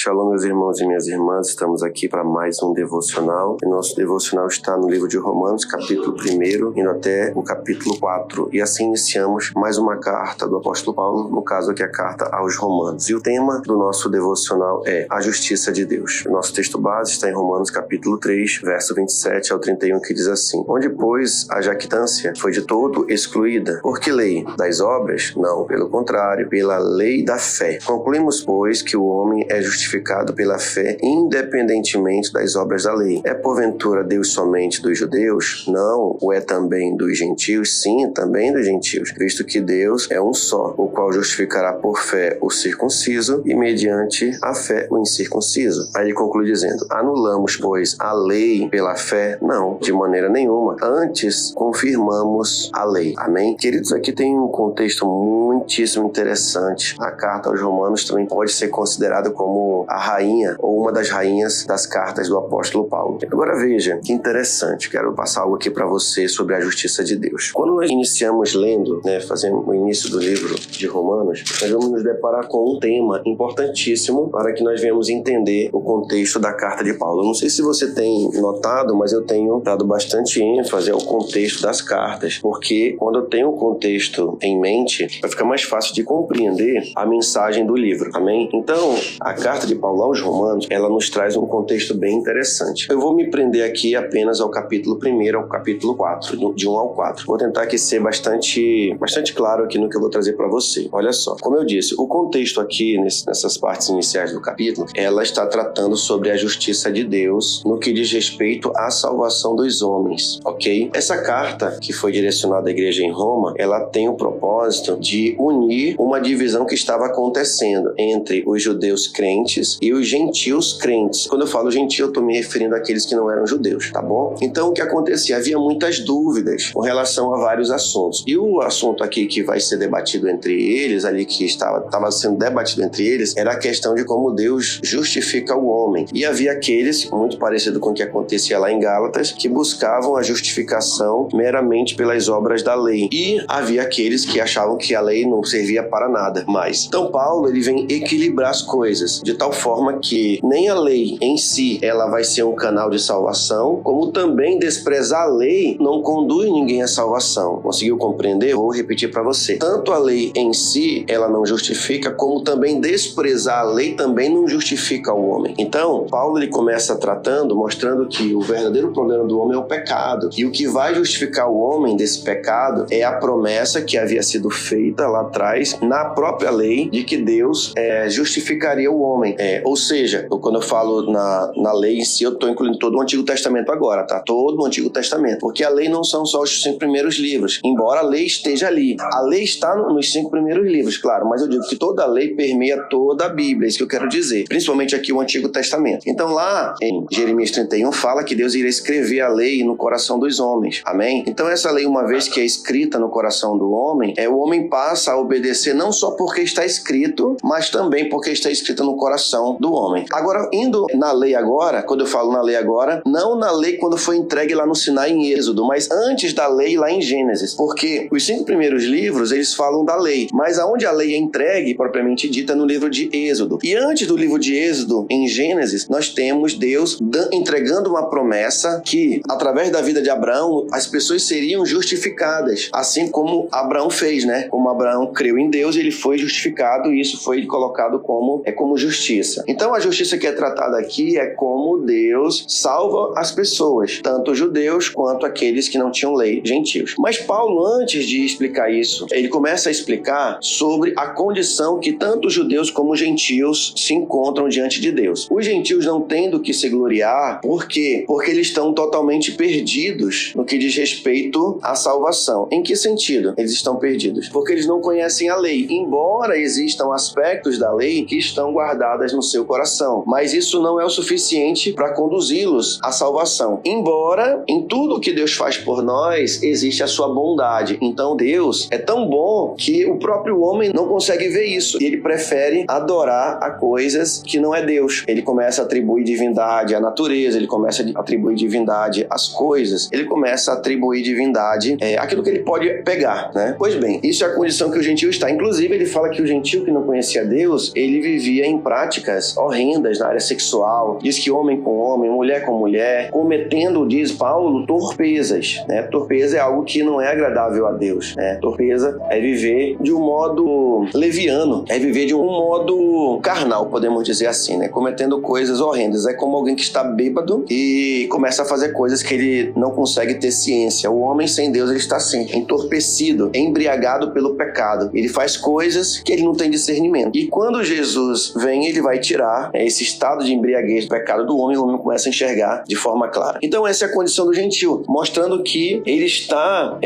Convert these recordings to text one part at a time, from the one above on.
Shalom, meus irmãos e minhas irmãs, estamos aqui para mais um devocional. E nosso devocional está no livro de Romanos, capítulo 1, indo até o capítulo 4. E assim iniciamos mais uma carta do apóstolo Paulo, no caso aqui a carta aos Romanos. E o tema do nosso devocional é a justiça de Deus. O nosso texto base está em Romanos, capítulo 3, verso 27 ao 31, que diz assim: Onde, pois, a jactância foi de todo excluída. Por que lei? Das obras? Não, pelo contrário, pela lei da fé. Concluímos, pois, que o homem é justificado pela fé, independentemente das obras da lei. É porventura Deus somente dos judeus? Não. O é também dos gentios? Sim, também dos gentios, visto que Deus é um só, o qual justificará por fé o circunciso e mediante a fé o incircunciso. Aí ele conclui dizendo: anulamos, pois, a lei pela fé? Não, de maneira nenhuma. Antes, confirmamos a lei. Amém? Queridos, aqui tem um contexto muitíssimo interessante. A carta aos Romanos também pode ser considerada como a rainha ou uma das rainhas das cartas do apóstolo Paulo. Agora veja, que interessante, quero passar algo aqui para você sobre a justiça de Deus. Quando nós iniciamos lendo, fazendo o início do livro de Romanos, nós vamos nos deparar com um tema importantíssimo para que nós venhamos entender o contexto da carta de Paulo. Eu não sei se você tem notado, mas eu tenho dado bastante ênfase ao contexto das cartas, porque quando eu tenho o contexto em mente, vai ficar mais fácil de compreender a mensagem do livro. Amém? Então, a carta de Paulo aos Romanos, ela nos traz um contexto bem interessante. Eu vou me prender aqui apenas ao capítulo 1, ao capítulo 4, de 1 ao 4. Vou tentar aqui ser bastante claro aqui no que eu vou trazer para você. Olha só, como eu disse, o contexto aqui, nessas partes iniciais do capítulo, ela está tratando sobre a justiça de Deus no que diz respeito à salvação dos homens, ok? Essa carta, que foi direcionada à igreja em Roma, ela tem o propósito de unir uma divisão que estava acontecendo entre os judeus crentes e os gentios crentes. Quando eu falo gentio, eu estou me referindo àqueles que não eram judeus, tá bom? Então, o que acontecia? Havia muitas dúvidas com relação a vários assuntos. E o assunto aqui que vai ser debatido entre eles, ali que estava sendo debatido entre eles, era a questão de como Deus justifica o homem. E havia aqueles, muito parecido com o que acontecia lá em Gálatas, que buscavam a justificação meramente pelas obras da lei. E havia aqueles que achavam que a lei não servia para nada mais. Então, Paulo, ele vem equilibrar as coisas, de tal forma que nem a lei em si, ela vai ser um canal de salvação, como também desprezar a lei não conduz ninguém à salvação. Conseguiu compreender? Vou repetir para você. Tanto a lei em si, ela não justifica, como também desprezar a lei também não justifica o homem. Então, Paulo, ele começa tratando, mostrando que o verdadeiro problema do homem é o pecado. E o que vai justificar o homem desse pecado é a promessa que havia sido feita lá atrás, na própria lei, de que Deus justificaria o homem. Ou seja, quando eu falo na lei em si, eu estou incluindo todo o Antigo Testamento agora, tá? Todo o Antigo Testamento. Porque a lei não são só os 5 primeiros livros, embora a lei esteja ali. A lei está nos 5 primeiros livros, claro, mas eu digo que toda a lei permeia toda a Bíblia, é isso que eu quero dizer. Principalmente aqui o Antigo Testamento. Então lá, em Jeremias 31, fala que Deus iria escrever a lei no coração dos homens. Amém? Então essa lei, uma vez que é escrita no coração do homem, o homem passa a obedecer não só porque está escrito, mas também porque está escrita no coração do homem. Agora, indo na lei agora, quando eu falo na lei agora, não na lei quando foi entregue lá no Sinai em Êxodo, mas antes da lei lá em Gênesis, porque os 5 primeiros livros, eles falam da lei, mas aonde a lei é entregue, propriamente dita, é no livro de Êxodo. E antes do livro de Êxodo, em Gênesis, nós temos Deus entregando uma promessa que, através da vida de Abraão, as pessoas seriam justificadas, assim como Abraão fez, Como Abraão creu em Deus, ele foi justificado e isso foi colocado como justiça. Então, a justiça que é tratada aqui é como Deus salva as pessoas, tanto os judeus quanto aqueles que não tinham lei, gentios. Mas Paulo, antes de explicar isso, ele começa a explicar sobre a condição que tanto os judeus como os gentios se encontram diante de Deus. Os gentios não têm do que se gloriar, por quê? Porque eles estão totalmente perdidos no que diz respeito à salvação. Em que sentido eles estão perdidos? Porque eles não conhecem a lei, embora existam aspectos da lei que estão guardadas no seu coração, mas isso não é o suficiente para conduzi-los à salvação. Embora em tudo que Deus faz por nós existe a sua bondade. Então Deus é tão bom que o próprio homem não consegue ver isso e ele prefere adorar a coisas que não é Deus. Ele começa a atribuir divindade à natureza, ele começa a atribuir divindade às coisas, ele começa a atribuir divindade àquilo que ele pode pegar, Pois bem, isso é a condição que o gentio está. Inclusive, ele fala que o gentio que não conhecia Deus, ele vivia em prática práticas horrendas na área sexual, diz que homem com homem, mulher com mulher, cometendo, diz Paulo, torpezas, né? Torpeza é algo que não é agradável a Deus, né? Torpeza é viver de um modo leviano, é viver de um modo carnal, podemos dizer assim, né? Cometendo coisas horrendas. É como alguém que está bêbado e começa a fazer coisas que ele não consegue ter ciência. O homem sem Deus, ele está assim, entorpecido, embriagado pelo pecado. Ele faz coisas que ele não tem discernimento. E quando Jesus vem, ele vai tirar esse estado de embriaguez do pecado do homem, e o homem começa a enxergar de forma clara. Então essa é a condição do gentio, mostrando que ele está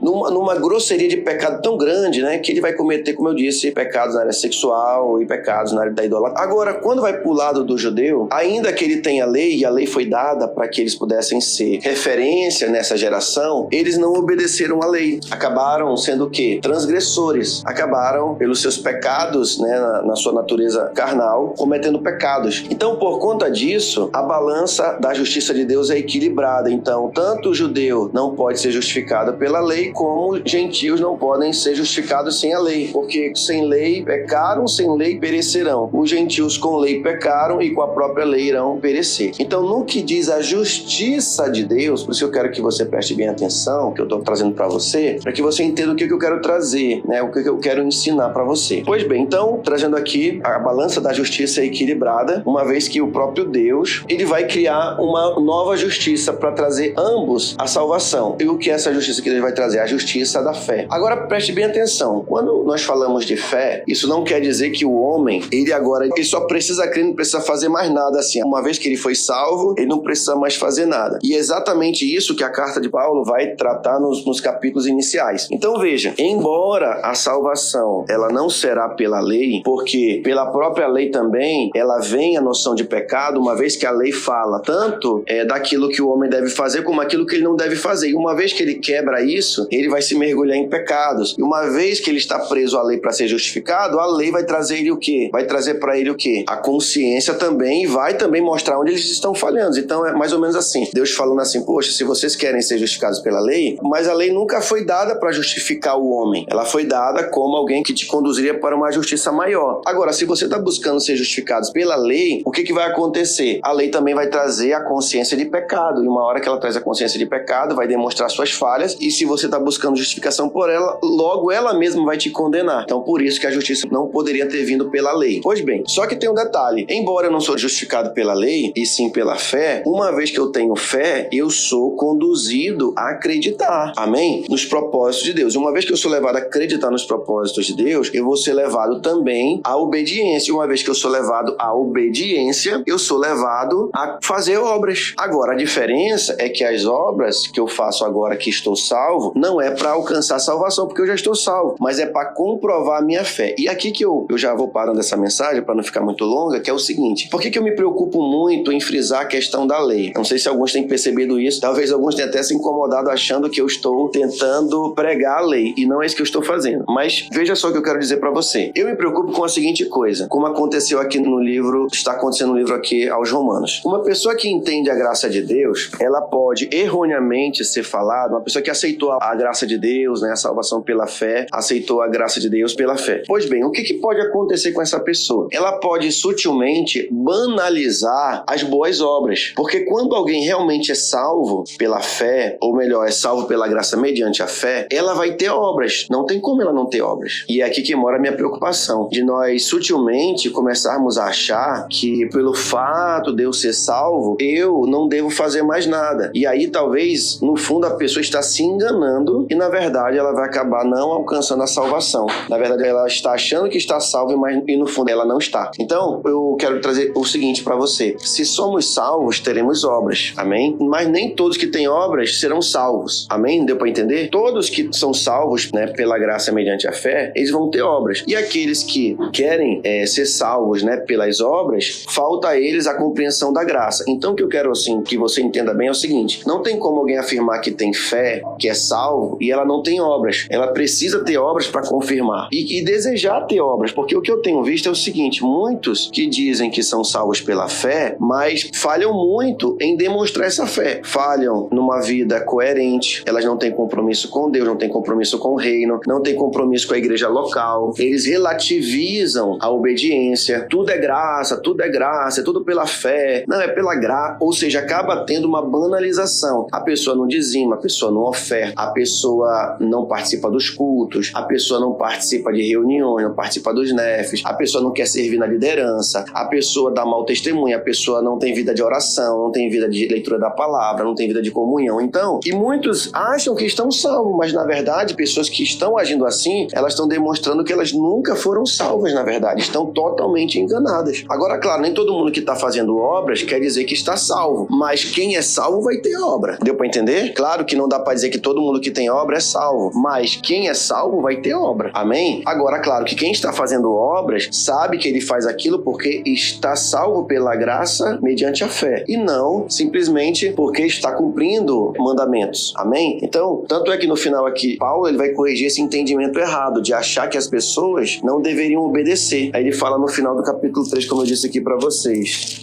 numa grosseria de pecado tão grande, né, que ele vai cometer, como eu disse, pecados na área sexual e pecados na área da idolatria. Agora, quando vai para o lado do judeu, ainda que ele tenha lei, e a lei foi dada para que eles pudessem ser referência nessa geração, eles não obedeceram à lei. Acabaram sendo o quê? Transgressores. Acabaram, pelos seus pecados, né, na sua natureza carnal, cometendo pecados. Então, por conta disso, a balança da justiça de Deus é equilibrada. Então, tanto o judeu não pode ser justificado pela lei, como gentios não podem ser justificados sem a lei. Porque sem lei pecaram, sem lei perecerão. Os gentios com lei pecaram e com a própria lei irão perecer. Então, no que diz a justiça de Deus, por isso eu quero que você preste bem atenção, que eu estou trazendo para você, para que você entenda o que eu quero trazer, né? O que eu quero ensinar para você. Pois bem, então, trazendo aqui, a balança da justiça é equilibrada, uma vez que o próprio Deus, ele vai criar uma nova justiça para trazer ambos a salvação. E o que é essa justiça que ele vai trazer? A justiça da fé. Agora, preste bem atenção. Quando nós falamos de fé, isso não quer dizer que o homem, ele só precisa crer, não precisa fazer mais nada assim. Uma vez que ele foi salvo, ele não precisa mais fazer nada. E é exatamente isso que a carta de Paulo vai tratar nos capítulos iniciais. Então veja, embora a salvação ela não será pela lei, porque pela própria lei também ela vem a noção de pecado, uma vez que a lei fala tanto daquilo que o homem deve fazer como aquilo que ele não deve fazer. E uma vez que ele quebra isso, ele vai se mergulhar em pecados. E uma vez que ele está preso à lei para ser justificado, a lei vai trazer ele o quê? Vai trazer para ele o quê? A consciência também, e vai também mostrar onde eles estão falhando. Então é mais ou menos assim, Deus falando assim, poxa, se vocês querem ser justificados pela lei, mas a lei nunca foi dada para justificar o homem. Ela foi dada como alguém que te conduziria para uma justiça maior. Agora, se você está buscando ser justificado pela lei, o que vai acontecer? A lei também vai trazer a consciência de pecado. E uma hora que ela traz a consciência de pecado, vai demonstrar suas falhas. E se você está buscando justificação por ela, logo ela mesma vai te condenar. Então, por isso que a justiça não poderia ter vindo pela lei. Pois bem, só que tem um detalhe. Embora eu não sou justificado pela lei, e sim pela fé, uma vez que eu tenho fé, eu sou conduzido a acreditar. Amém? Nos propósitos de Deus. E uma vez que eu sou levado a acreditar nos propósitos de Deus, eu vou ser levado também à obediência. E uma vez que eu sou levado à obediência, eu sou levado a fazer obras. Agora, a diferença é que as obras que eu faço agora que estou salvo, não é para alcançar a salvação, porque eu já estou salvo, mas é para comprovar a minha fé. E aqui que eu já vou parando essa mensagem, para não ficar muito longa, que é o seguinte, por que eu me preocupo muito em frisar a questão da lei? Não sei se alguns têm percebido isso, talvez alguns tenham até se incomodado achando que eu estou tentando pregar a lei, e não é isso que eu estou fazendo. Mas veja só o que eu quero dizer para você. Eu me preocupo com a seguinte coisa, como aconteceu aqui no livro, está acontecendo no livro aqui aos Romanos. Uma pessoa que entende a graça de Deus, ela pode erroneamente ser falada, uma pessoa que aceitou a graça de Deus, né, a salvação pela fé, aceitou a graça de Deus pela fé. Pois bem, o que pode acontecer com essa pessoa? Ela pode sutilmente banalizar as boas obras, porque quando alguém realmente é salvo pela fé, ou melhor, é salvo pela graça mediante a fé, ela vai ter obras. Não tem como ela não ter obras. E é aqui que mora a minha preocupação, de nós sutilmente começarmos a achar que pelo fato de eu ser salvo, eu não devo fazer mais nada. E aí talvez, no fundo, a pessoa está se enganando e na verdade ela vai acabar não alcançando a salvação. Na verdade, ela está achando que está salva, mas no fundo ela não está. Então, eu quero trazer o seguinte para você. Se somos salvos, teremos obras. Amém? Mas nem todos que têm obras serão salvos. Amém? Deu para entender? Todos que são salvos, né, pela graça mediante a fé, eles vão ter obras. E aqueles que querem ser salvos, né, pelas obras, falta a eles a compreensão da graça. Então, o que eu quero assim, que você entenda bem é o seguinte, não tem como alguém afirmar que tem fé, que é salvo, e ela não tem obras. Ela precisa ter obras para confirmar. E desejar ter obras, porque o que eu tenho visto é o seguinte, muitos que dizem que são salvos pela fé, mas falham muito em demonstrar essa fé. Falham numa vida coerente, elas não têm compromisso com Deus, não têm compromisso com o reino, não têm compromisso com a igreja local, eles relativizam a obediência, inércia, tudo é graça, é tudo pela fé, não é pela graça, ou seja, acaba tendo uma banalização. A pessoa não dizima, a pessoa não oferta, a pessoa não participa dos cultos, a pessoa não participa de reuniões, não participa dos NEFs, a pessoa não quer servir na liderança, a pessoa dá mau testemunho, a pessoa não tem vida de oração, não tem vida de leitura da palavra, não tem vida de comunhão. Então, e muitos acham que estão salvos, mas na verdade, pessoas que estão agindo assim, elas estão demonstrando que elas nunca foram salvas, na verdade, estão totalmente enganadas. Agora, claro, nem todo mundo que está fazendo obras quer dizer que está salvo, mas quem é salvo vai ter obra. Deu para entender? Claro que não dá para dizer que todo mundo que tem obra é salvo, mas quem é salvo vai ter obra. Amém? Agora, claro que quem está fazendo obras sabe que ele faz aquilo porque está salvo pela graça mediante a fé, e não simplesmente porque está cumprindo mandamentos. Amém? Então, tanto é que no final aqui, Paulo ele vai corrigir esse entendimento errado de achar que as pessoas não deveriam obedecer. Aí ele fala no final do capítulo 3, como eu disse aqui para vocês.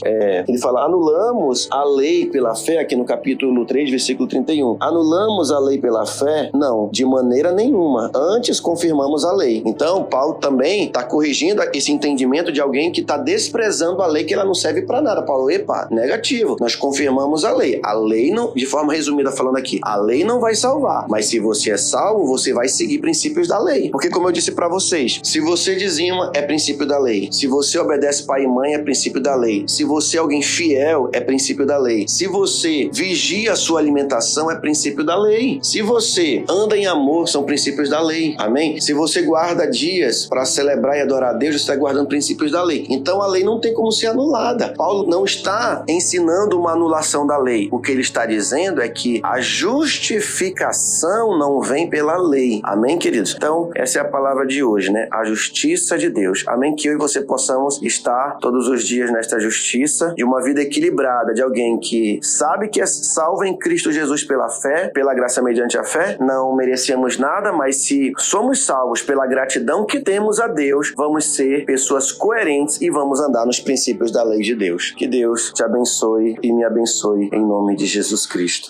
Ele fala, anulamos a lei pela fé, aqui no capítulo 3, versículo 31. Anulamos a lei pela fé? Não, de maneira nenhuma. Antes confirmamos a lei. Então, Paulo também está corrigindo esse entendimento de alguém que está desprezando a lei, que ela não serve para nada. Paulo, epa, negativo. Nós confirmamos a lei. A lei não, de forma resumida falando aqui, a lei não vai salvar. Mas se você é salvo, você vai seguir princípios da lei. Porque como eu disse para vocês, se você dizima, é princípio da lei. Se você obedece pai e mãe, é princípio da lei. Se você é alguém fiel, é princípio da lei. Se você vigia a sua alimentação, é princípio da lei. Se você anda em amor, são princípios da lei. Amém? Se você guarda dias para celebrar e adorar a Deus, você está guardando princípios da lei. Então a lei não tem como ser anulada. Paulo não está ensinando uma anulação da lei. O que ele está dizendo é que a justificação não vem pela lei. Amém, queridos? Então, essa é a palavra de hoje, né? A justiça de Deus. Amém? Que eu e você possamos estar todos os dias nesta justiça, de uma vida equilibrada, de alguém que sabe que é salvo em Cristo Jesus pela fé, pela graça mediante a fé. Não merecemos nada, mas se somos salvos pela gratidão que temos a Deus, vamos ser pessoas coerentes e vamos andar nos princípios da lei de Deus. Que Deus te abençoe e me abençoe em nome de Jesus Cristo.